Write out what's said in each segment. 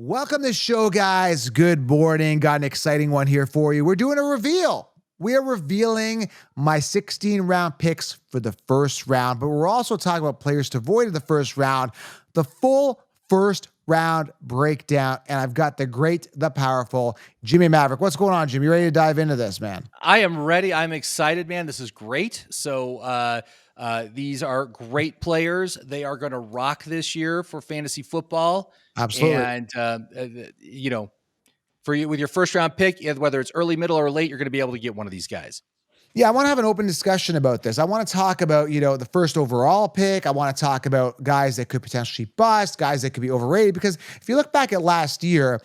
Welcome to the show, guys. Good morning. Got an exciting one here for you. We're doing a reveal. We are revealing my 16-round picks for the first round, but we're also talking about players to avoid in the first round, the full first round breakdown. And I've got the great, the powerful Jimmy Maverick. What's going on, Jimmy? You ready to dive into this, man? I am ready. I'm excited, man. This is great. So these are great players. They are going to rock this year for fantasy football. Absolutely. And, for you with your first round pick, whether it's early, middle, or late, you're going to be able to get one of these guys. Yeah, I want to have an open discussion about this. I want to talk about, the first overall pick. I want to talk about guys that could potentially bust, guys that could be overrated. Because if you look back at last year,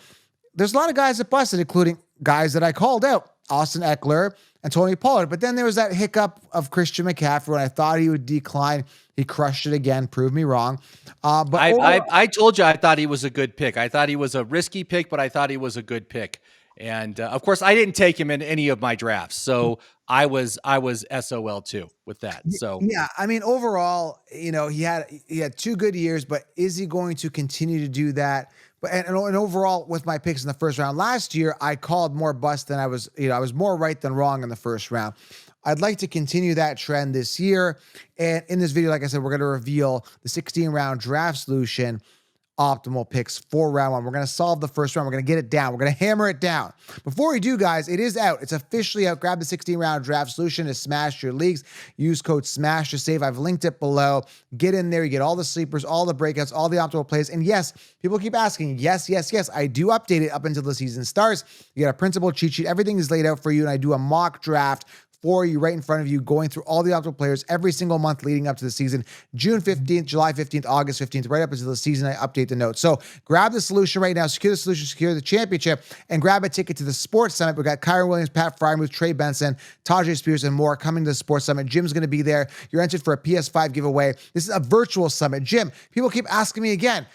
there's a lot of guys that busted, including guys that I called out, Austin Eckler and Tony Pollard. But then there was that hiccup of Christian McCaffrey when I thought he would decline. He crushed it again, proved me wrong. I told you I thought he was a good pick. I thought he was a risky pick, but I thought he was a good pick. And of course, I didn't take him in any of my drafts, so I was SOL too with that. So yeah, I mean, overall, he had 2 good years, but is he going to continue to do that? But and overall, with my picks in the first round last year, I called more bust than I was. I was more right than wrong in the first round. I'd like to continue that trend this year. And in this video, like I said, we're going to reveal the 16-round draft solution. Optimal picks for round one. We're going to solve the first round. We're going to get it down. We're going to hammer it down. Before we do, guys, it is out. It's officially out. Grab the 16-round draft solution to smash your leagues. Use code SMASH to save. I've linked it below. Get in there. You get all the sleepers, all the breakouts, all the optimal plays. And yes, people keep asking. Yes. I do update it up until the season starts. You got a principal cheat sheet. Everything is laid out for you. And I do a mock draft for you right in front of you, going through all the optimal players every single month leading up to the season. June 15th, July 15th, August 15th, right up until the season, I update the notes. So grab the solution right now, secure the solution, secure the championship, and grab a ticket to the Sports Summit. We've got Kyron Williams, Pat Frymuth, Trey Benson, Tajay Spears, and more coming to the Sports Summit. Jim's going to be there. You're entered for a PS5 giveaway. This is a virtual summit. Jim, people keep asking me again,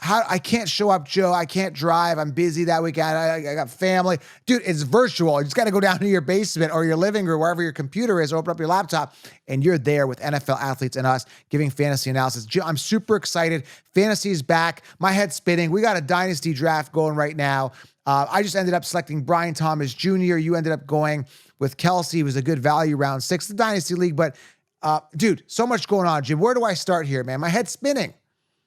I can't show up, Joe. I can't drive. I'm busy that weekend. I got family. Dude, it's virtual. You just got to go down to your basement or your living room, wherever your computer is, open up your laptop, and you're there with NFL athletes and us giving fantasy analysis. I'm super excited. Fantasy is back. My head's spinning. We got a dynasty draft going right now. I just ended up selecting Brian Thomas Jr. You ended up going with Kelsey. It was a good value round 6, the dynasty league. But dude, so much going on, Jim. Where do I start here, man? My head's spinning.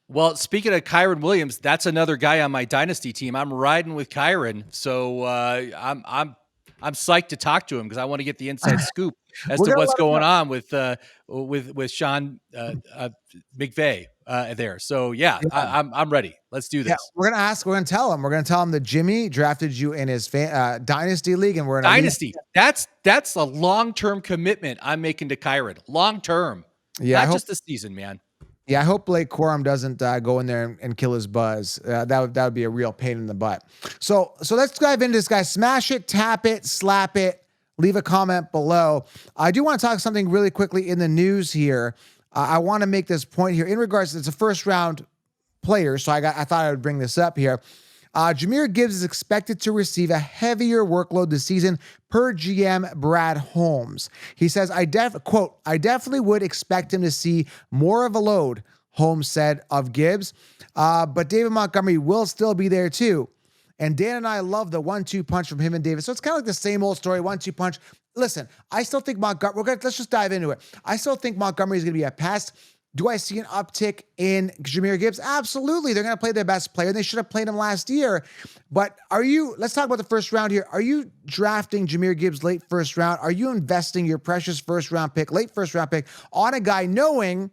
Well, speaking of Kyron Williams, that's another guy on my dynasty team. I'm riding with Kyron, so I'm psyched to talk to him because I want to get the inside scoop as to what's going on with Sean McVay there. So yeah. I'm ready. Let's do this. Yeah, we're gonna tell him that Jimmy drafted you in his dynasty league, and we're in dynasty. That's a long-term commitment I'm making to Kyron. Long-term, not just this season, man. Yeah, I hope Blake Corum doesn't go in there and kill his buzz. That would be a real pain in the butt. So let's dive into this, guys. Smash it, tap it, slap it. Leave a comment below. I do want to talk something really quickly in the news here. I want to make this point here in regards to it's a first round player. So I thought I would bring this up here. Jahmyr Gibbs is expected to receive a heavier workload this season per GM Brad Holmes. He says, quote, I definitely would expect him to see more of a load, Holmes said of Gibbs. But David Montgomery will still be there too. And Dan and I love the 1-2 punch from him and David. So it's kind of like the same old story, 1-2 punch. Listen, I still think Montgomery, let's just dive into it. I still think Montgomery is going to be a pest. Do I see an uptick in Jahmyr Gibbs? Absolutely. They're going to play their best player. They should have played him last year. But let's talk about the first round here. Are you drafting Jahmyr Gibbs late first round? Are you investing your precious late first round pick on a guy knowing,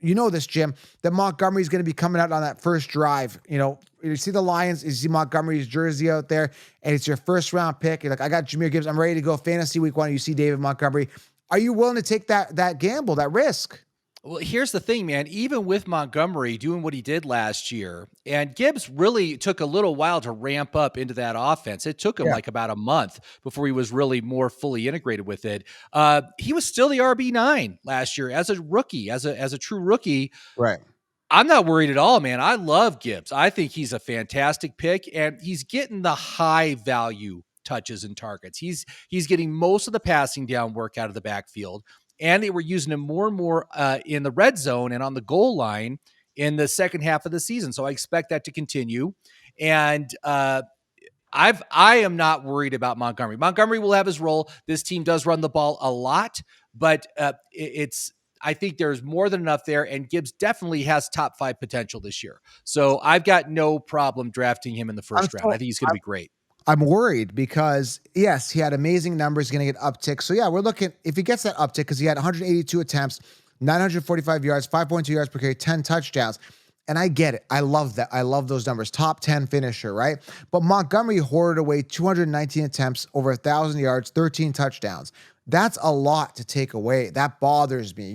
this, Jim, that Montgomery is going to be coming out on that first drive? You see the Lions, you see Montgomery's jersey out there, and it's your first round pick. You're like, I got Jahmyr Gibbs. I'm ready to go fantasy week 1. You see David Montgomery. Are you willing to take that gamble, that risk? Well, here's the thing, man. Even with Montgomery doing what he did last year, and Gibbs really took a little while to ramp up into that offense. It took him like about a month before he was really more fully integrated with it. He was still the RB9 last year as a rookie, as a true rookie. Right. I'm not worried at all, man. I love Gibbs. I think he's a fantastic pick, and he's getting the high value touches and targets. He's getting most of the passing down work out of the backfield. And they were using him more and more in the red zone and on the goal line. in the second half of the season. So I expect that to continue. And I am not worried about Montgomery. Montgomery will have his role. This team does run the ball a lot, but it's I think there's more than enough there, and Gibbs definitely has top 5 potential this year. So I've got no problem drafting him in the first round. I think he's going to be great. I'm worried because, yes, he had amazing numbers, going to get uptick. So, yeah, we're looking, if he gets that uptick, because he had 182 attempts, 945 yards, 5.2 yards per carry, 10 touchdowns. And I get it. I love that. I love those numbers. Top 10 finisher, right? But Montgomery hoarded away 219 attempts, over 1,000 yards, 13 touchdowns. That's a lot to take away. That bothers me,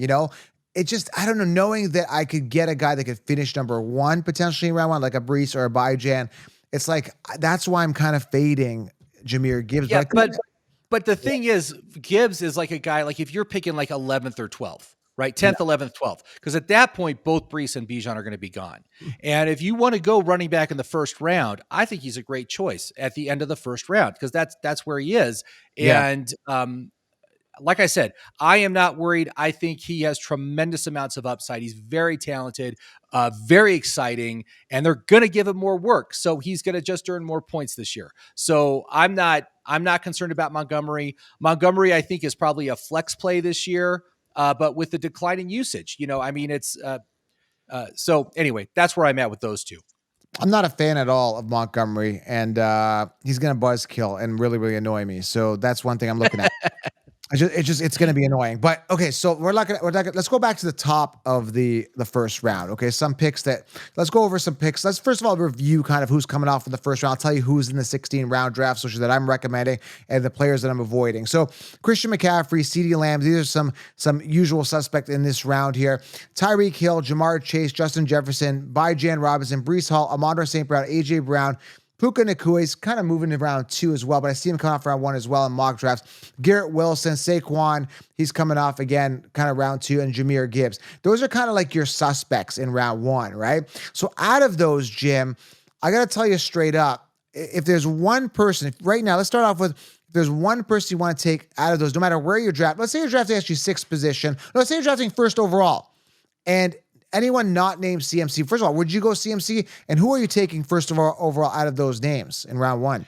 It just, I don't know, knowing that I could get a guy that could finish number 1 potentially in round 1, like a Brees or a Bijan. It's like, that's why I'm kind of fading Jahmyr Gibbs. Yeah, but the thing is, Gibbs is like a guy, like if you're picking like 11th or 12th, right? 10th, 11th, 12th. Because at that point, both Brees and Bijan are going to be gone. And if you want to go running back in the first round, I think he's a great choice at the end of the first round, because that's where he is. And like I said, I am not worried. I think he has tremendous amounts of upside. He's very talented, very exciting, and they're going to give him more work. So he's going to just earn more points this year. So I'm not concerned about Montgomery. Montgomery, I think, is probably a flex play this year, but with the declining usage, it's so anyway, that's where I'm at with those two. I'm not a fan at all of Montgomery, and he's going to buzzkill and really, really annoy me. So that's one thing I'm looking at. It's going to be annoying. But okay, so let's go back to the top of the first round. Okay, let's go over some picks. Let's first of all review kind of who's coming off in the first round. I'll tell you who's in the 16 round draft, so that I'm recommending, and the players that I'm avoiding. So Christian McCaffrey, CeeDee Lamb, these are some usual suspects in this round here. Tyreek Hill, Jahmyr Chase, Justin Jefferson, Bijan Robinson, Breece Hall, Amon-Ra St. Brown, AJ Brown, Puka Nakua's kind of moving to round 2 as well, but I see him coming off round 1 as well in mock drafts. Garrett Wilson, Saquon, he's coming off again, kind of round 2, and Jahmyr Gibbs. Those are kind of like your suspects in round 1, right? So out of those, Jim, I got to tell you straight up, if there's one person, right now, let's start off with, if there's one person you want to take out of those, no matter where you're drafting, let's say you're drafting actually 6th position, let's say you're drafting first overall, and anyone not named CMC, first of all, would you go CMC? And who are you taking first of all overall out of those names in round 1?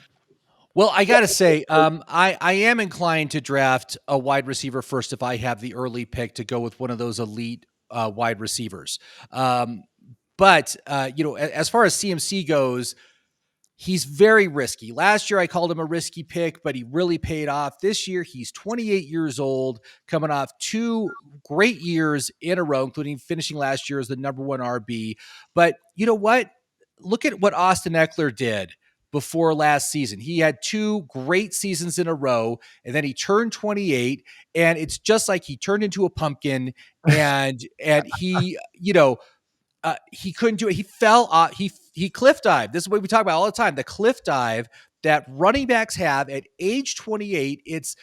Well, I got to say, I am inclined to draft a wide receiver first if I have the early pick to go with one of those elite wide receivers. But as far as CMC goes, he's very risky. Last year, I called him a risky pick, but he really paid off. This year, he's 28 years old, coming off 2 great years in a row, including finishing last year as the number 1 RB. But you know what? Look at what Austin Eckler did before last season. He had 2 great seasons in a row, and then he turned 28, and it's just like he turned into a pumpkin, and he, he couldn't do it. He fell off. He cliff dived. This is what we talk about all the time. The cliff dive that running backs have at age 28. It's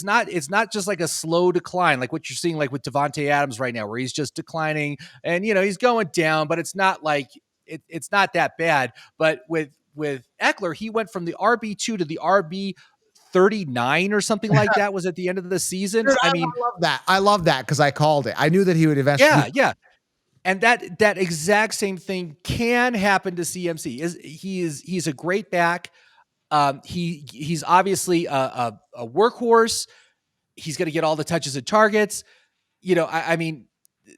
not just like a slow decline, like what you're seeing like with Devontae Adams right now, where he's just declining and he's going down, but it's not like it's not that bad. But with Eckler, he went from the RB2 to the RB 39 or something like that was at the end of the season. Dude, I love that because I called it. I knew that he would eventually. Yeah. And that exact same thing can happen to CMC. He's a great back. He's obviously a workhorse. He's going to get all the touches and targets.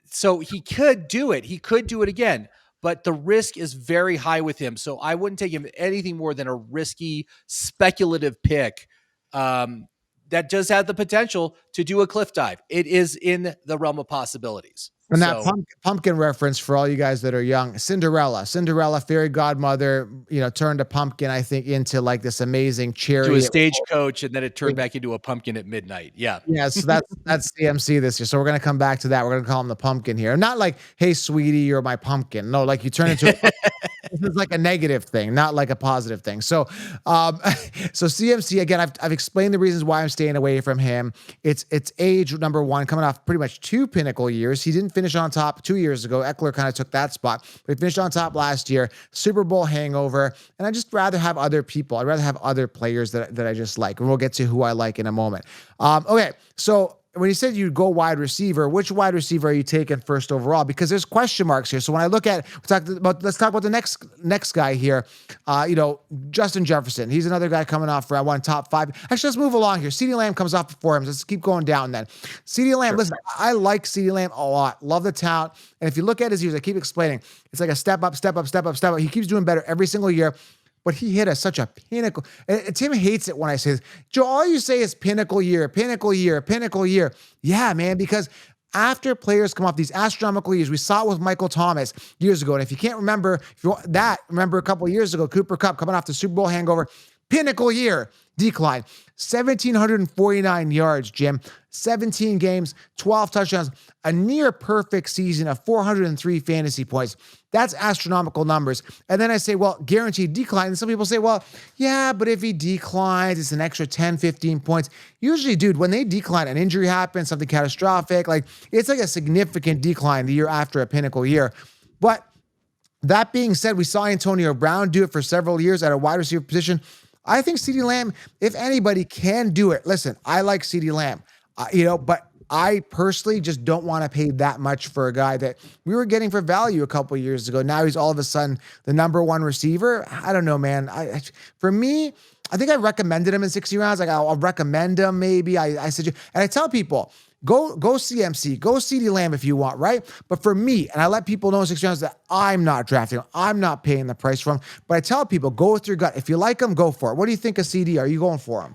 So he could do it. He could do it again, but the risk is very high with him. So I wouldn't take him anything more than a risky, speculative pick that does have the potential to do a cliff dive. It is in the realm of possibilities. And that pumpkin reference for all you guys that are young, Cinderella, fairy godmother, turned a pumpkin, I think, into like this amazing cherry. To a stagecoach, and then it turned back into a pumpkin at midnight. Yeah. Yeah. So that's CMC this year. So we're going to come back to that. We're going to call him the pumpkin here. Not like, hey, sweetie, you're my pumpkin. No, like you turn into this is like a negative thing, not like a positive thing. So, so CMC, again, I've explained the reasons why I'm staying away from him. It's age, number 1, coming off pretty much 2 pinnacle years. He didn't finish on top 2 years ago. Eckler kind of took that spot, but he finished on top last year. Super Bowl hangover. And I just rather have other people. I'd rather have other players that I just like. And we'll get to who I like in a moment. Okay. So when you said you go wide receiver, which wide receiver are you taking first overall? Because there's question marks here. So when I look at, let's talk about the next guy here. Justin Jefferson. He's another guy coming off round one, top 5. Actually, let's move along here. CeeDee Lamb comes off before him. Let's keep going down then. CeeDee Lamb, listen, I like CeeDee Lamb a lot. Love the talent. And if you look at his years, I keep explaining, it's like a step up, step up, step up, step up. He keeps doing better every single year. But he hit such a pinnacle. And Tim hates it when I say this. Joe, all you say is pinnacle year, pinnacle year, pinnacle year. Yeah, man, because after players come off these astronomical years, we saw it with Michael Thomas years ago. And if you can't remember remember a couple of years ago, Cooper Kupp coming off the Super Bowl hangover, pinnacle year, decline. 1,749 yards, Jim. 17 games, 12 touchdowns, a near perfect season of 403 fantasy points. That's astronomical numbers. And then I say, well, guaranteed decline. And some people say, well, yeah, but if he declines, it's an extra 10, 15 points. Usually, dude, when they decline, an injury happens, something catastrophic, it's like a significant decline the year after a pinnacle year. But that being said, we saw Antonio Brown do it for several years at a wide receiver position. I think CeeDee Lamb, if anybody can do it, listen, I like CeeDee Lamb. But I personally just don't want to pay that much for a guy that we were getting for value a couple of years ago. Now he's all of a sudden the number one receiver. I don't know, man. For me, I think I recommended him in 60 rounds. I'll recommend him maybe. I said, and I tell people, go CMC, go CeeDee Lamb if you want, right? But for me, and I let people know in 60 rounds that I'm not drafting him. I'm not paying the price for him. But I tell people, go with your gut. If you like him, go for it. What do you think of CD? Are you going for him?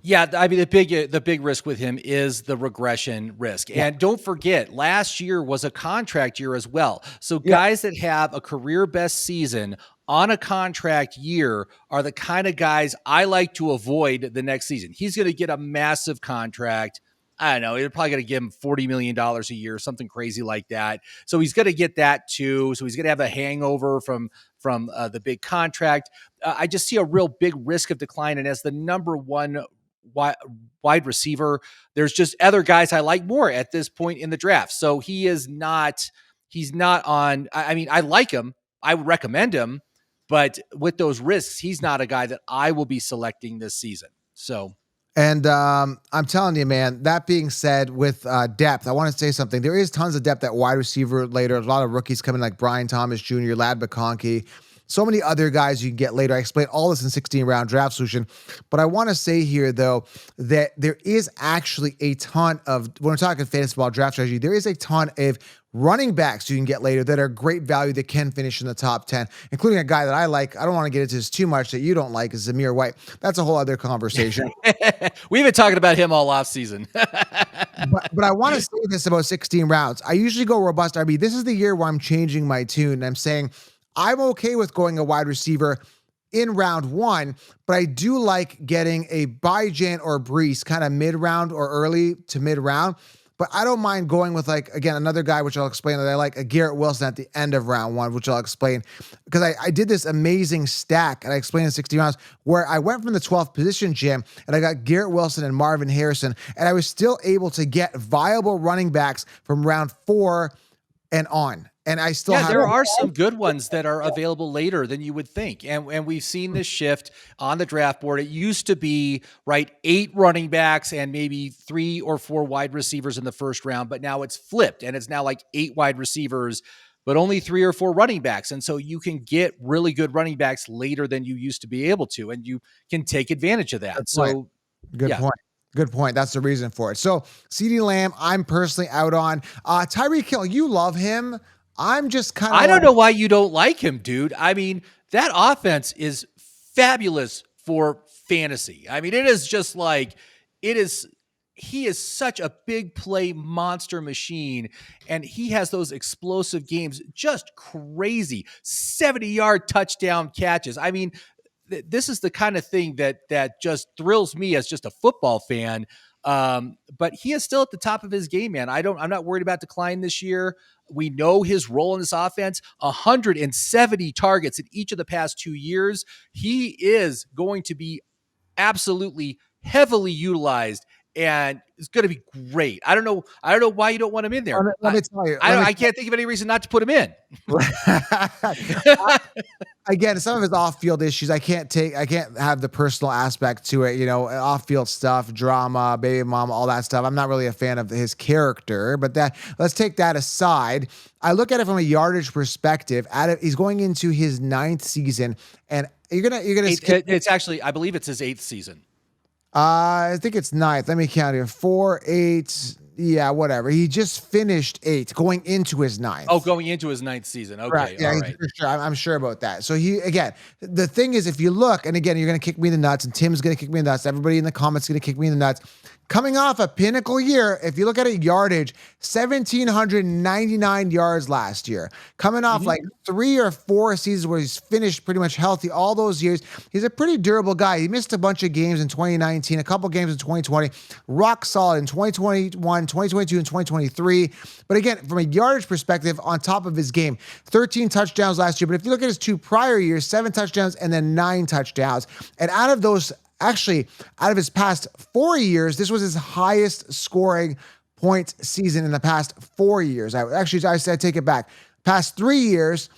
Yeah, I mean, the big risk with him is the regression risk. Yeah. And don't forget, last year was a contract year as well. So guys that have a career best season on a contract year are the kind of guys I like to avoid the next season. He's going to get a massive contract. I don't know. They're probably going to give him $40 million a year, something crazy like that. So he's going to get that too. So he's going to have a hangover from the big contract. I just see a real big risk of decline. And as the number one wide receiver, there's just other guys I like more at this point in the draft. So he's not on, I mean, I like him. I would recommend him, but with those risks, he's not a guy that I will be selecting this season. So. And I'm telling you, man, that being said, with depth, I want to say something. There is tons of depth at wide receiver later. A lot of rookies coming like Brian Thomas Jr., Lad McConkey, so many other guys you can get later. I explained all this in 16-round draft solution. But I want to say here, though, that there is actually a ton of, when we're talking fantasy ball draft strategy, there is a ton of running backs you can get later that are great value that can finish in the top 10, including a guy that I like. I don't want to get into this too much that you don't like, is Jahmyr White. That's a whole other conversation. We've been talking about him all off season. but I want to say this about 16 rounds. I usually go robust RB. This is the year where I'm changing my tune. And I'm saying I'm okay with going a wide receiver in round one, but I do like getting a Byjan or Breece kind of mid-round or early to mid-round. But I don't mind going with, like, again, another guy, which I'll explain, that I like, a Garrett Wilson at the end of round one, which I'll explain. Because I did this amazing stack, and I explained in 60 rounds, where I went from the 12th position, Jim, and I got Garrett Wilson and Marvin Harrison, and I was still able to get viable running backs from round 4 and on. And I still have. There are some good ones that are available later than you would think. And we've seen this shift on the draft board. It used to be, right, 8 running backs and maybe 3 or 4 wide receivers in the first round, but now it's flipped and it's now like 8 wide receivers, but only 3 or 4 running backs. And so you can get really good running backs later than you used to be able to, and you can take advantage of that. Good point. Good point. That's the reason for it. So CeeDee Lamb, I'm personally out on. Tyreek Hill, you love him. I'm just kind of. I don't know why you don't like him, dude. I mean, that offense is fabulous for fantasy. I mean, it is just like, he is such a big play monster machine, and he has those explosive games, just crazy 70-yard touchdown catches. I mean, this is the kind of thing that just thrills me as just a football fan. But he is still at the top of his game, man. I'm not worried about decline this year. We know his role in this offense, 170 targets in each of the past 2 years. He is going to be absolutely heavily utilized and it's going to be great. I don't know why you don't want him in there. Let me tell you. I can't think of any reason not to put him in. Again, some of his off-field issues, I can't have the personal aspect to it, off-field stuff, drama, baby mama, all that stuff. I'm not really a fan of his character, but let's take that aside. I look at it from a yardage perspective. He's going into his 9th season, and you're gonna. It's actually, I believe it's his 8th season. I think it's 9th. Let me count here. 4, 8. Yeah, whatever. He just finished 8, going into his 9th. Oh, going into his 9th season. Okay, right. Yeah, all right. For sure. I'm sure about that. So the thing is, if you look, and again, you're going to kick me in the nuts, and Tim's going to kick me in the nuts. Everybody in the comments is going to kick me in the nuts. Coming off a pinnacle year, if you look at it, yardage, 1,799 yards last year. Coming off like 3 or 4 seasons where he's finished pretty much healthy all those years. He's a pretty durable guy. He missed a bunch of games in 2019, a couple games in 2020, rock solid in 2021, 2022, and 2023. But again, from a yardage perspective, on top of his game, 13 touchdowns last year. But if you look at his 2 prior years, 7 touchdowns and then 9 touchdowns. And out of his past 4 years, this was his highest scoring point season in the past 4 years. I said take it back. Past 3 years,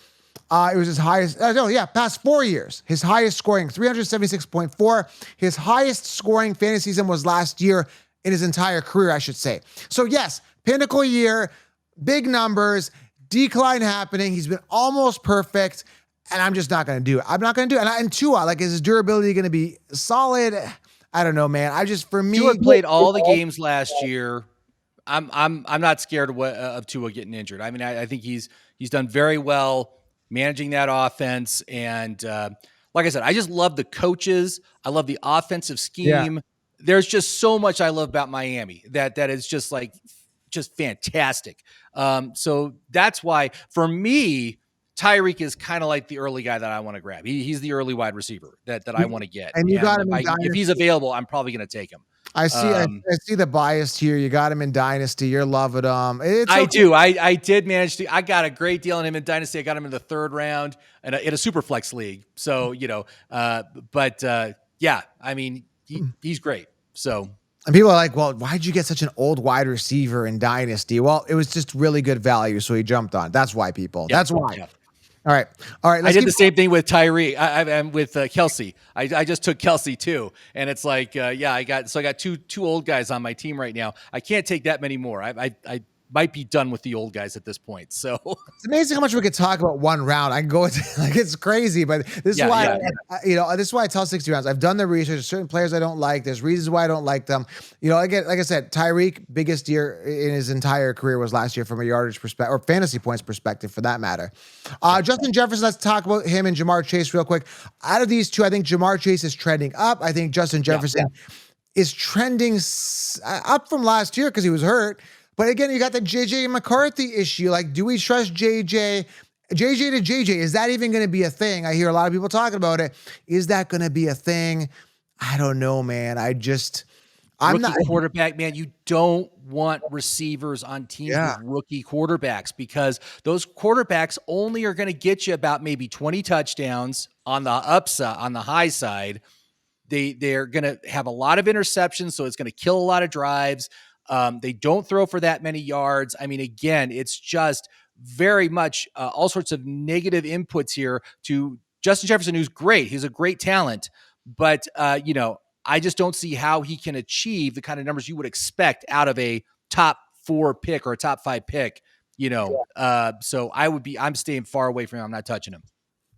it was his highest. Past 4 years, his highest scoring, 376.4. His highest scoring fantasy season was last year in his entire career, I should say. So yes, pinnacle year, big numbers, decline happening. He's been almost perfect. And I'm just not going to do it. I'm not going to do it. And Tua, is his durability going to be solid? I don't know, man. For me, Tua played all the games last year. I'm not scared of Tua getting injured. I mean, I think he's done very well managing that offense. And like I said, I just love the coaches. I love the offensive scheme. Yeah. There's just so much I love about Miami that is just fantastic. So that's why, for me, Tyreek is kind of like the early guy that I want to grab. He's the early wide receiver that I want to get. And you got him if he's available, I'm probably going to take him. I see the bias here. You got him in Dynasty. You're loving him. I do. I did manage to. I got a great deal on him in Dynasty. I got him in the 3rd round in a super flex league. So yeah. I mean, he's great. So. And people are like, well, why'd you get such an old wide receiver in Dynasty? Well, it was just really good value, so he jumped on. That's why, people. Yeah, that's why. Yeah. All right. I did the same thing with Tyreek. I'm with Kelsey. I just took Kelsey too, and it's like, I got two old guys on my team right now. I can't take that many more. I might be done with the old guys at this point. So it's amazing how much we could talk about one round. I can go into, it's crazy, but this is why this is why I tell 60 rounds. I've done the research. There's certain players I don't like. There's reasons why I don't like them. Again, like I said, Tyreek, biggest year in his entire career was last year from a yardage perspective or fantasy points perspective, for that matter. Justin Jefferson. Let's talk about him and Jahmyr Chase real quick. Out of these two, I think Jahmyr Chase is trending up. I think Justin Jefferson is trending up from last year because he was hurt. But again, you got the JJ McCarthy issue. Do we trust JJ to JJ? Is that even going to be a thing? I hear a lot of people talking about it. Is that going to be a thing? I don't know, man. I'm not quarterback, man. You don't want receivers on teams with rookie quarterbacks, because those quarterbacks only are going to get you about maybe 20 touchdowns on the upside, on the high side. They're going to have a lot of interceptions, so it's going to kill a lot of drives. They don't throw for that many yards. I mean, again, it's just very much all sorts of negative inputs here to Justin Jefferson, who's great. He's a great talent, but I just don't see how he can achieve the kind of numbers you would expect out of a top 4 pick or a top 5 pick. So I'm staying far away from him. I'm not touching him.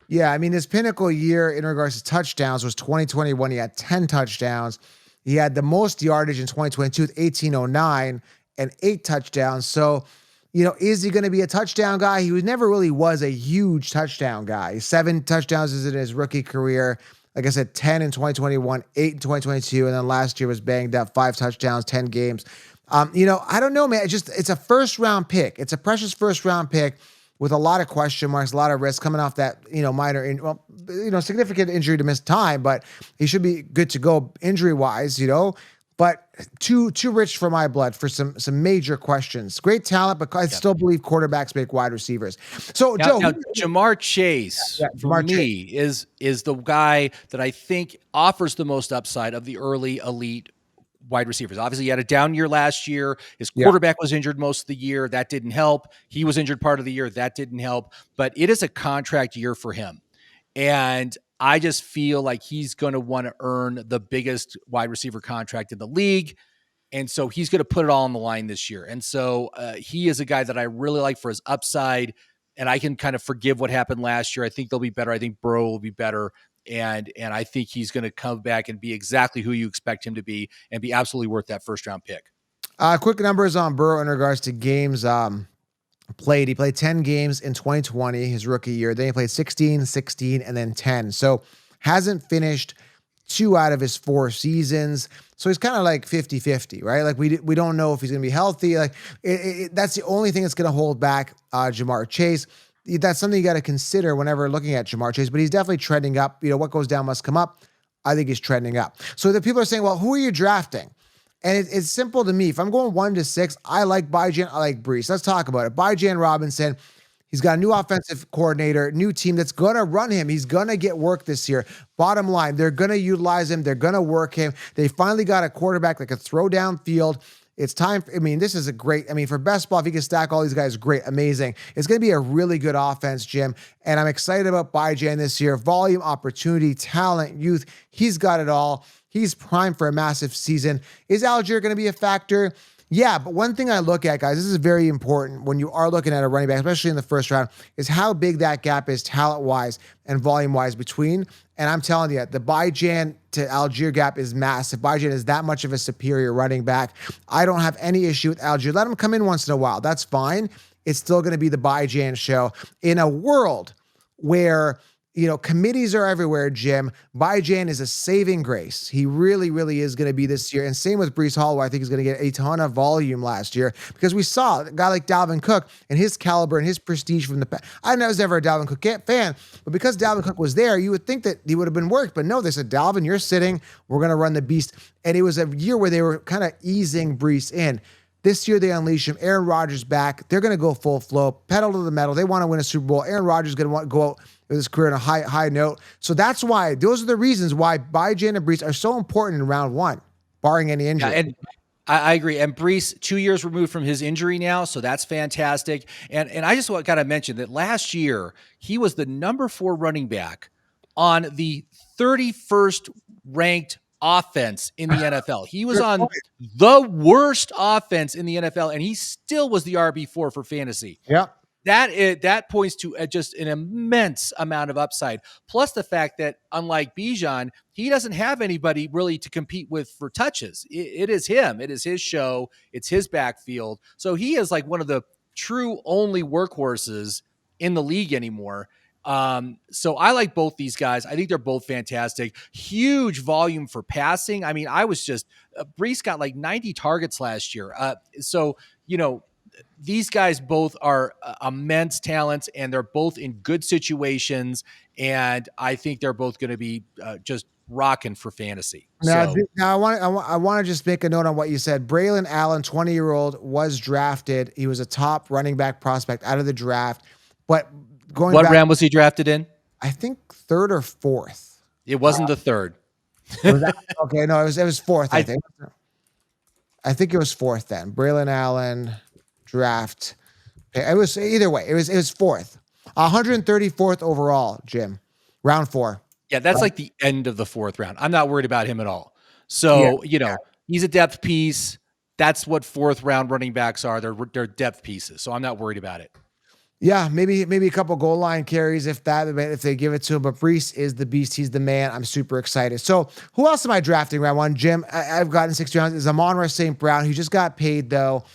Yeah, I mean, his pinnacle year in regards to touchdowns was 2021. He had 10 touchdowns. He had the most yardage in 2022 with 1,809 and 8 touchdowns. So, is he going to be a touchdown guy? He never really was a huge touchdown guy. 7 touchdowns is in his rookie career. Like I said, 10 in 2021, 8 in 2022, and then last year was banged up, 5 touchdowns, 10 games. I don't know, man. It's a first-round pick. It's a precious first-round pick with a lot of question marks, a lot of risk coming off that, significant injury to miss time, but he should be good to go injury-wise, but too rich for my blood for some major questions. Great talent, but I still believe quarterbacks make wide receivers. So, now Jahmyr Chase, for me, is the guy that I think offers the most upside of the early elite wide receivers. Obviously, he had a down year last year. His Yeah. quarterback was injured most of the year. That didn't help. He was injured part of the year. That didn't help. But it is a contract year for him. And I just feel like he's going to want to earn the biggest wide receiver contract in the league. And so he's going to put it all on the line this year. And so he is a guy that I really like for his upside. And I can kind of forgive what happened last year. I think they'll be better. I think Burrow will be better. And I think he's going to come back and be exactly who you expect him to be and be absolutely worth that first round pick. Quick numbers on Burrow in regards to games played. He played 10 games in 2020, his rookie year. Then he played 16, 16, and then 10. So hasn't finished 2 out of his 4 seasons. So he's kind of like 50-50, right? Like we don't know if he's going to be healthy. Like that's the only thing that's going to hold back Jahmyr Chase. That's something you got to consider whenever looking at Jahmyr Chase, but he's definitely trending up. You know, what goes down must come up. I think he's trending up. So the people are saying, well, who are you drafting? And it's simple to me. If I'm going 1 to 6, I like Bijan. I like Brees. Let's talk about it. Bijan Robinson. He's got a new offensive coordinator, new team that's going to run him. He's going to get work this year. Bottom line, they're going to utilize him. They're going to work him. They finally got a quarterback that can throw downfield. It's time. This is a great, for best ball, if you can stack all these guys, great, amazing. It's going to be a really good offense, Jim. And I'm excited about Bijan this year. Volume, opportunity, talent, youth. He's got it all. He's primed for a massive season. Is Algier going to be a factor? Yeah, but one thing I look at, guys, this is very important when you are looking at a running back, especially in the first round, is how big that gap is talent-wise and volume-wise between. And I'm telling you, the Bijan to Algier gap is massive. Bijan is that much of a superior running back. I don't have any issue with Algier. Let him come in once in a while. That's fine. It's still going to be the Bijan show. In a world where committees are everywhere, Jim, Bijan is a saving grace. He really, really is going to be this year. And same with Breece Hall, who I think is going to get a ton of volume last year because we saw a guy like Dalvin Cook and his caliber and his prestige from the past. I was never a Dalvin Cook fan, but because Dalvin Cook was there, you would think that he would have been worked. But no, they said, Dalvin, you're sitting. We're going to run the beast. And it was a year where they were kind of easing Breece in. This year, they unleash him. Aaron Rodgers back. They're going to go full flow, pedal to the metal. They want to win a Super Bowl. Aaron Rodgers is going to want to go out with his career on a high note. So those are the reasons why Bijan and Breece are so important in round 1, barring any injury. Yeah, and I agree. And Breece, 2 years removed from his injury now, so that's fantastic. And I just got to mention that last year, he was the number 4 running back on the 31st ranked offense in the NFL. He was on the worst offense in the NFL, and he still was the RB4 for fantasy. Yeah. That points to just an immense amount of upside. Plus the fact that, unlike Bijan, he doesn't have anybody really to compete with for touches. It is him. It is his show. It's his backfield. So he is like one of the true only workhorses in the league anymore. So I like both these guys. I think they're both fantastic. Huge volume for passing. Breece got like 90 targets last year. These guys both are immense talents, and they're both in good situations. And I think they're both going to be just rocking for fantasy. Now I want to just make a note on what you said. Braylon Allen, 20-year-old, was drafted. He was a top running back prospect out of the draft. But what round was he drafted in? I think 3rd or 4th. It wasn't the 3rd. Okay, no, it was 4th. I think. I think it was 4th then. Braylon Allen draft. It was either way. It was 4th. 134th overall, Jim. Round 4. Yeah, that's like the end of the 4th round. I'm not worried about him at all. So, he's a depth piece. That's what 4th round running backs are. They're depth pieces. So I'm not worried about it. Yeah, maybe a couple goal line carries if they give it to him. But Breece is the beast. He's the man. I'm super excited. So who else am I drafting round 1, Jim? I've gotten 60 rounds. Is Amon-Ra St. Brown. He just got paid though.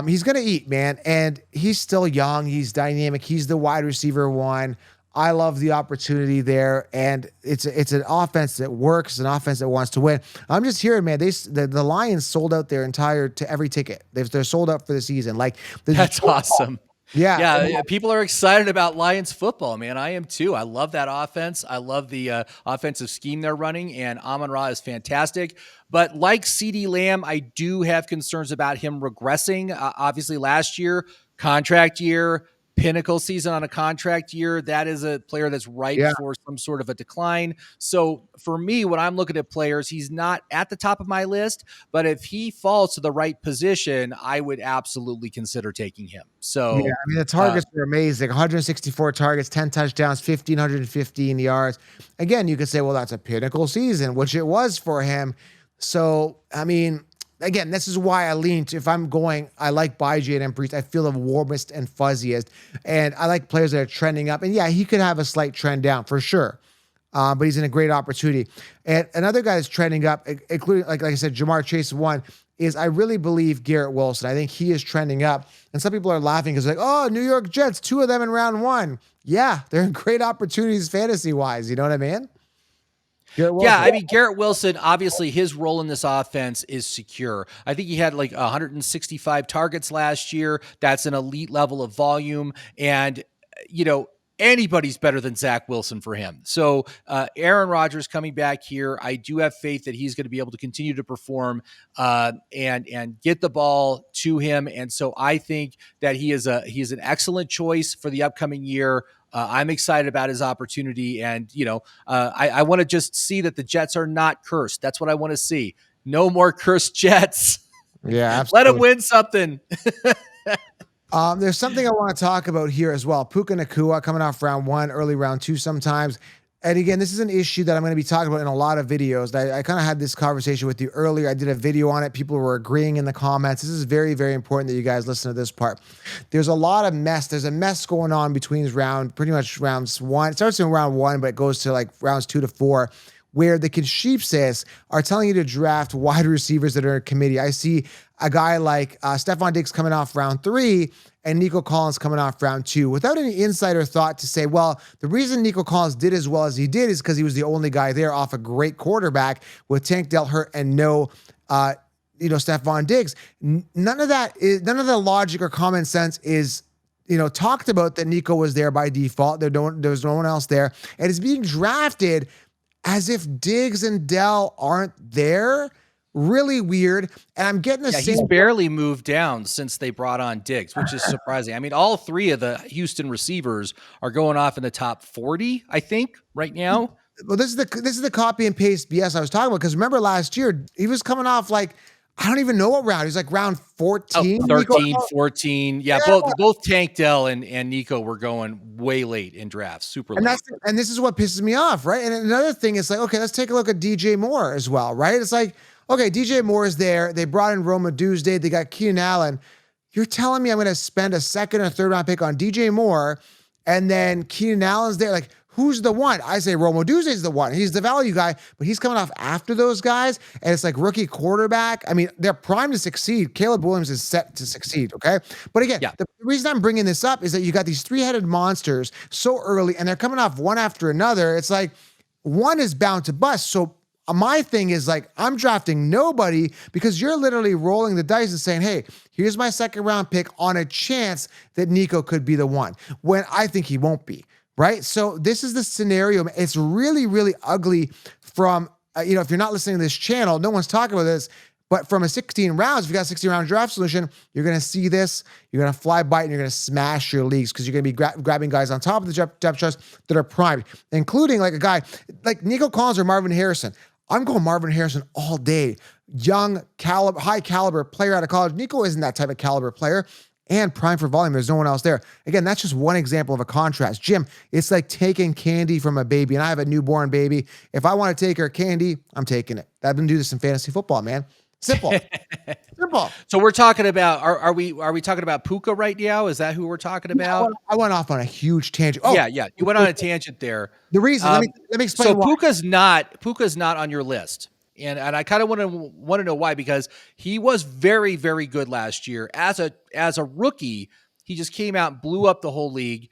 He's going to eat, man. And he's still young. He's dynamic. He's the wide receiver 1. I love the opportunity there. And it's an offense that works, an offense that wants to win. I'm just hearing, man, the Lions sold out their to every ticket. They're sold out for the season. Like that's awesome. Yeah. People are excited about Lions football, man. I am too. I love that offense. I love the offensive scheme they're running, and Amon-Ra is fantastic. But like CeeDee Lamb, I do have concerns about him regressing. Obviously, last year, contract year, pinnacle season on a contract year, that is a player that's ripe Yeah. for some sort of a decline. So for me, when I'm looking at players, he's not at the top of my list, but if he falls to the right position, I would absolutely consider taking him. Yeah, So I mean, the targets were amazing. 164 targets, 10 touchdowns, 1,515 yards. Again, you could say, well, that's a pinnacle season, which it was for him. So, I mean, again, this is why I lean to, if I'm going, I like Bijay and Priest. I feel the warmest and fuzziest. And I like players that are trending up. And yeah, he could have a slight trend down for sure. But he's in a great opportunity. And another guy that's trending up, including, like I said, Jahmyr Chase one, is I really believe Garrett Wilson. I think he is trending up. And some people are laughing because like, oh, New York Jets, 2 of them in round 1. Yeah, they're in great opportunities fantasy-wise. You know what I mean? Yeah, I mean, Garrett Wilson, obviously his role in this offense is secure. I think he had like 165 targets last year. That's an elite level of volume. And, anybody's better than Zach Wilson for him. So Aaron Rodgers coming back here, I do have faith that he's going to be able to continue to perform and get the ball to him. And so I think that he is an excellent choice for the upcoming year. I'm excited about his opportunity. And, I want to just see that the Jets are not cursed. That's what I want to see. No more cursed Jets. Yeah, Let absolutely. them win something. There's something I want to talk about here as well. Puka Nacua coming off round 1, early round 2 sometimes. And again, this is an issue that I'm going to be talking about in a lot of videos. I kind of had this conversation with you earlier. I did a video on it. People were agreeing in the comments. This is very, very important that you guys listen to this part. There's a lot of mess. There's a mess going on between pretty much rounds 1. It starts in round 1, but it goes to like rounds 2 to 4, where the Sheepsays are telling you to draft wide receivers that are in committee. I see a guy like Stephon Diggs coming off round 3 and Nico Collins coming off round 2 without any insider thought to say, well, the reason Nico Collins did as well as he did is because he was the only guy there off a great quarterback with Tank Dell hurt and no Stephon Diggs. None of the logic or common sense is talked about that Nico was there by default. There was no one else there. And it's being drafted as if Diggs and Dell aren't there. Really weird. And I'm getting the same. He's barely moved down since they brought on Diggs, which is surprising. I mean, all 3 of the Houston receivers are going off in the top 40, I think, right now. Well, this is the copy and paste BS I was talking about. Because remember last year, he was coming off like, I don't even know what round. He's like round 14. 13, 14. Yeah, both Tank Dell and Nico were going way late in drafts, super late. And this is what pisses me off, right? And another thing is like, okay, let's take a look at DJ Moore as well, right? It's like, okay, DJ Moore is there. They brought in Roma Tuesday. They got Keenan Allen. You're telling me I'm going to spend a 2nd or 3rd round pick on DJ Moore, and then Keenan Allen's there? Like, who's the one? I say Roma Tuesday's the one. He's the value guy, but he's coming off after those guys, and it's like rookie quarterback. I mean, they're primed to succeed. Caleb Williams is set to succeed, okay? But again, the reason I'm bringing this up is that you got these 3-headed monsters so early, and they're coming off one after another. It's like one is bound to bust. So my thing is like, I'm drafting nobody because you're literally rolling the dice and saying, hey, here's my 2nd round pick on a chance that Nico could be the one, when I think he won't be, right? So this is the scenario. It's really, really ugly from, if you're not listening to this channel, no one's talking about this, but from a 16 rounds, if you got a 16 round draft solution, you're going to see this, you're going to fly by it, and you're going to smash your leagues because you're going to be grabbing guys on top of the depth charts that are primed, including like a guy like Nico Collins or Marvin Harrison. I'm going Marvin Harrison all day. Young, high caliber player out of college. Nico isn't that type of caliber player, and prime for volume. There's no one else there. Again, that's just one example of a contrast. Jim, it's like taking candy from a baby, and I have a newborn baby. If I want to take her candy, I'm taking it. I've been doing this in fantasy football, man. Simple. Simple. So we're talking about, are we talking about Puka right now? Is that who we're talking about? I went off on a huge tangent. Oh, yeah. You went on a tangent there. The reason, let me explain. So why. Puka's not on your list. And I kind of want to know why, because he was very, very good last year. As a rookie, he just came out and blew up the whole league.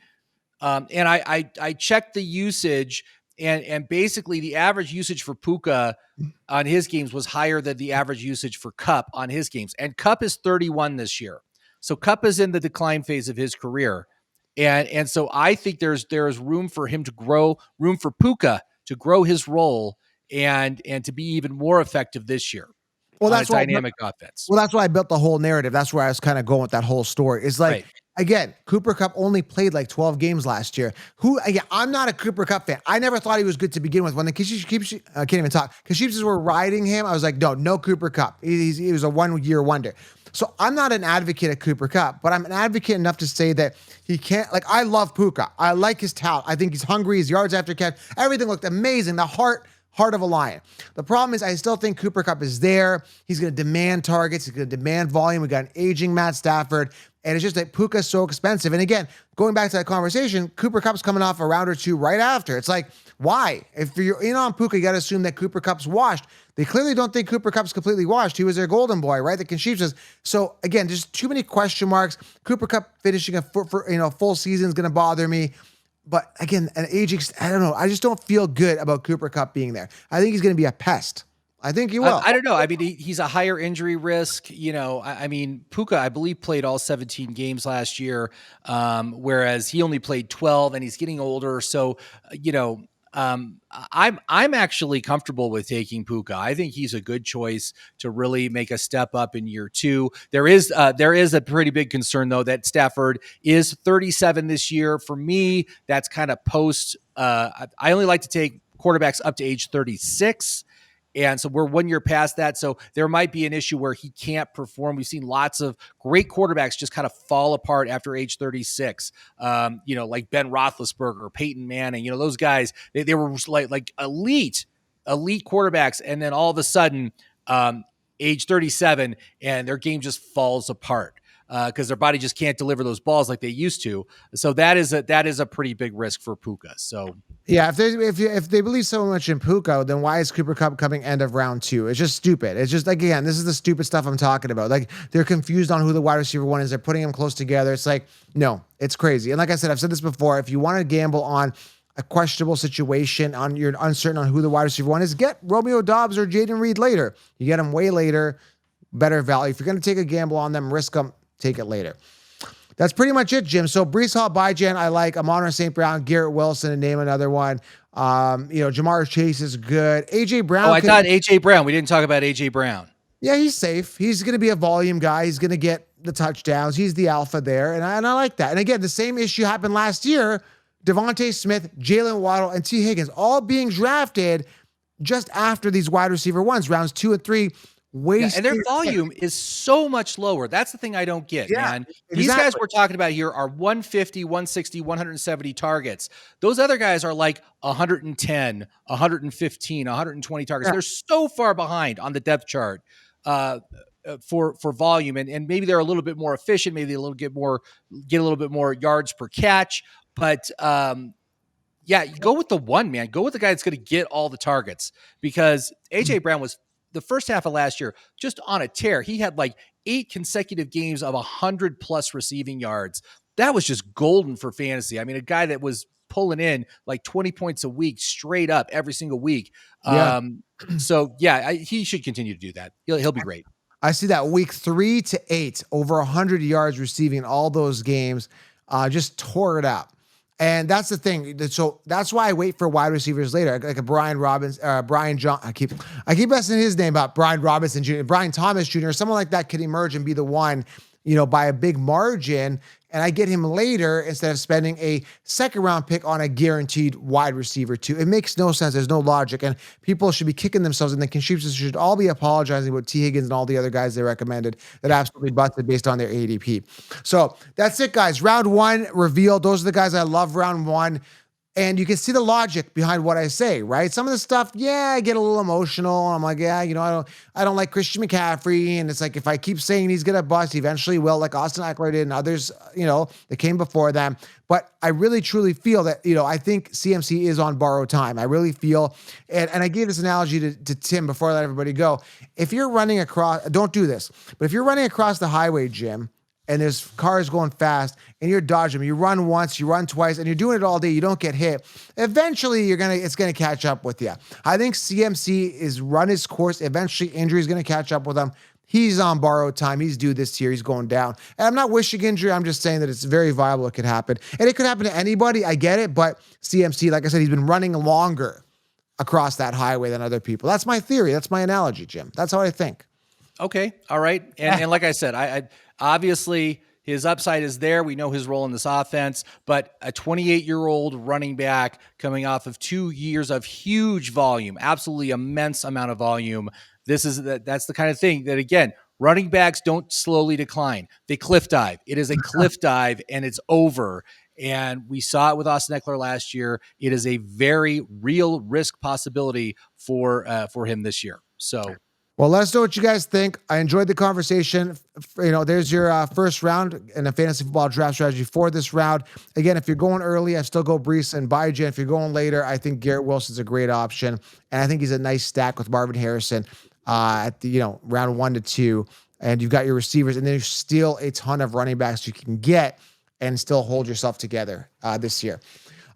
And I checked the usage, and basically the average usage for Puka on his games was higher than the average usage for Kupp on his games. And Kupp is 31 this year. So Kupp is in the decline phase of his career. And so I think there's room for him to grow, room for Puka to grow his role and to be even more effective this year. Well, that's a dynamic offense. Well, that's why I built the whole narrative. That's where I was kind of going with that whole story. It's like, Again, Cooper Kupp only played like 12 games last year. Again, I'm not a Cooper Kupp fan. I never thought he was good to begin with. When the I can't even talk. Kaships were riding him, I was like, no Cooper Kupp. He was a 1 year wonder. So I'm not an advocate of Cooper Kupp, but I'm an advocate enough to say that he can't. Like, I love Puka. I like his talent. I think he's hungry. His yards after catch, everything looked amazing. The heart of a lion. The problem is I still think Cooper Kupp is there. He's going to demand targets. He's going to demand volume. We got an aging Matt Stafford. And it's just that Puka's so expensive. And again, going back to that conversation, Cooper Kupp's coming off a round or two right after. It's like, why? If you're in on Puka, you got to assume that Cooper Kupp's washed. They clearly don't think Cooper Kupp's completely washed. He was their golden boy, right? The Conchiefs. So again, just too many question marks. Cooper Kupp finishing a full season is going to bother me. But again, an aging, I don't know. I just don't feel good about Cooper Kupp being there. I think he's going to be a pest. I think he will. I don't know. I mean, he's a higher injury risk. I mean, Puka, I believe, played all 17 games last year, whereas he only played 12, and he's getting older. So, I'm actually comfortable with taking Puka. I think he's a good choice to really make a step up in year 2. There is a pretty big concern though that Stafford is 37 this year. For me, that's kind of post. I only like to take quarterbacks up to age 36. And so we're 1 year past that. So there might be an issue where he can't perform. We've seen lots of great quarterbacks just kind of fall apart after age 36. Like Ben Roethlisberger, Peyton Manning, those guys, they were like elite quarterbacks. And then all of a sudden, age 37, and their game just falls apart. Because their body just can't deliver those balls like they used to. So that is a pretty big risk for Puka. So yeah, if they believe so much in Puka, then why is Cooper Kupp coming end of round 2? It's just stupid. It's just, again, this is the stupid stuff I'm talking about. Like, they're confused on who the wide receiver one is. They're putting them close together. It's like, no, it's crazy. And like I said, I've said this before. If you want to gamble on a questionable situation, you're uncertain on who the wide receiver one is, get Romeo Doubs or Jaden Reed later. You get them way later, better value. If you're going to take a gamble on them, risk them. Take it later. That's pretty much it, Jim. So Breece Hall, Byjan, I like. Amon St. Brown, Garrett Wilson, and name another one. Jahmyr Chase is good. AJ Brown. Oh, I thought AJ Brown. We didn't talk about AJ Brown. Yeah, he's safe. He's going to be a volume guy. He's going to get the touchdowns. He's the alpha there, and I like that. And again, the same issue happened last year. Devontae Smith, Jalen Waddle, and T. Higgins all being drafted just after these wide receiver ones, rounds 2 and 3. And their volume is so much lower. That's the thing I don't get, man. These guys we're talking about here are 150, 160, 170 targets. Those other guys are like 110, 115, 120 targets. Yeah. They're so far behind on the depth chart for volume, and maybe they're a little bit more efficient. Maybe get a little bit more yards per catch. But go with the one, man. Go with the guy that's going to get all the targets, because AJ Brown was the first half of last year just on a tear. He had like 8 consecutive games of 100+ receiving yards. That was just golden for fantasy. I mean, a guy that was pulling in like 20 points a week straight up every single week. Yeah. He should continue to do that. He'll be great. I see that week 3 to 8, over 100 yards receiving in all those games, just tore it up. And that's the thing. So that's why I wait for wide receivers later, like a Brian John. I keep messing his name up. Brian Robinson Jr., Brian Thomas Jr., someone like that could emerge and be the one, by a big margin. And I get him later instead of spending a second round pick on a guaranteed wide receiver too. It makes no sense. There's no logic. And people should be kicking themselves, and the Conchiefs should all be apologizing about T. Higgins and all the other guys they recommended that absolutely busted based on their ADP. So that's it, guys. Round 1 revealed. Those are the guys I love round 1. And you can see the logic behind what I say, right? Some of the stuff, I get a little emotional. I'm like, I don't like Christian McCaffrey. And it's like, if I keep saying he's going to bust, he eventually will, like Austin Eckler did and others, that came before them. But I really, truly feel that, I think CMC is on borrowed time. I really feel, and I gave this analogy to Tim before I let everybody go. If you're running across, don't do this, but if you're running across the highway, Jim, and there's cars going fast, and you're dodging them. You run once, you run twice, and you're doing it all day. You don't get hit. Eventually, it's gonna catch up with you. I think CMC is run his course. Eventually, injury is gonna catch up with him. He's on borrowed time. He's due this year. He's going down. And I'm not wishing injury. I'm just saying that it's very viable. It could happen, and it could happen to anybody. I get it, but CMC, like I said, he's been running longer across that highway than other people. That's my theory. That's my analogy, Jim. That's how I think. Okay. All right. And like I said, I obviously His upside is there. We know his role in this offense, but a 28-year-old running back coming off of 2 years of huge volume, absolutely immense amount of volume. That's the kind of thing that, again, running backs don't slowly decline. They cliff dive. It is a cliff dive, and it's over. And we saw it with Austin Eckler last year. It is a very real risk possibility for him this year. So, well, let us know what you guys think. I enjoyed the conversation. There's your first round in a fantasy football draft strategy for this round. Again, if you're going early, I still go Brees and Byron. If you're going later, I think Garrett Wilson's a great option, and I think he's a nice stack with Marvin Harrison at the round 1 to 2. And you've got your receivers, and then there's still a ton of running backs you can get and still hold yourself together this year.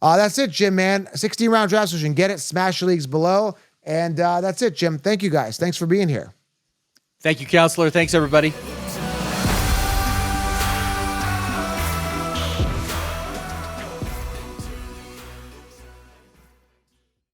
That's it, Jim, man. 16-round draft session. Get it. Smash your leagues below. And that's it, Jim. Thank you, guys. Thanks for being here. Thank you, Counselor. Thanks, everybody.